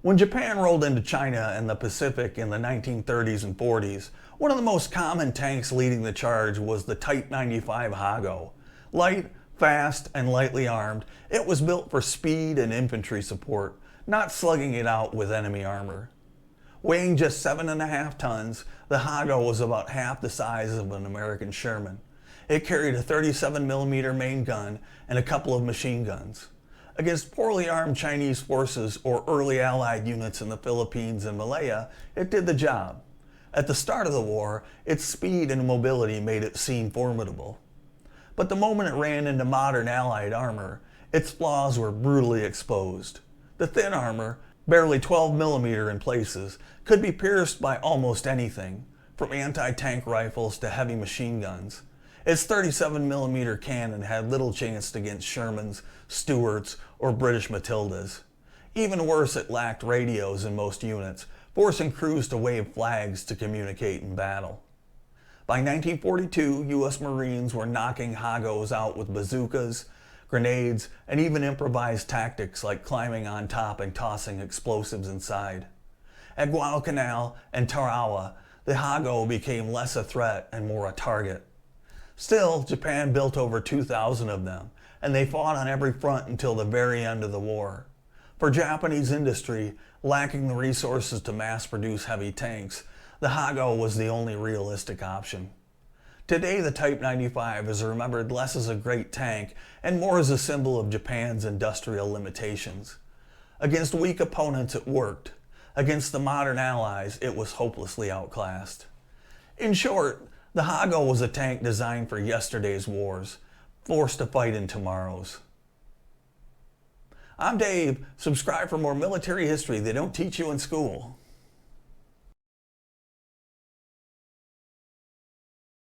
When Japan rolled into China and the Pacific in the 1930s and 40s, one of the most common tanks leading the charge was the Type 95 Hago. Light, fast, and lightly armed, it was built for speed and infantry support, not slugging it out with enemy armor. Weighing just 7.5 tons, the Hago was about half the size of an American Sherman. It carried a 37mm main gun and a couple of machine guns. Against poorly armed Chinese forces or early Allied units in the Philippines and Malaya, it did the job. At the start of the war, its speed and mobility made it seem formidable. But the moment it ran into modern Allied armor, its flaws were brutally exposed. The thin armor, barely 12mm in places, could be pierced by almost anything, from anti-tank rifles to heavy machine guns. Its 37mm cannon had little chance against Shermans, Stuarts, or British Matildas. Even worse, it lacked radios in most units, forcing crews to wave flags to communicate in battle. By 1942, U.S. Marines were knocking Hagos out with bazookas, grenades, and even improvised tactics like climbing on top and tossing explosives inside. At Guadalcanal and Tarawa, the Hago became less a threat and more a target. Still, Japan built over 2,000 of them, and they fought on every front until the very end of the war. For Japanese industry, lacking the resources to mass-produce heavy tanks, the Hago was the only realistic option. Today, the Type 95 is remembered less as a great tank and more as a symbol of Japan's industrial limitations. Against weak opponents, it worked. Against the modern allies, it was hopelessly outclassed. In short, the Hago was a tank designed for yesterday's wars, forced to fight in tomorrow's. I'm Dave. Subscribe for more military history they don't teach you in school.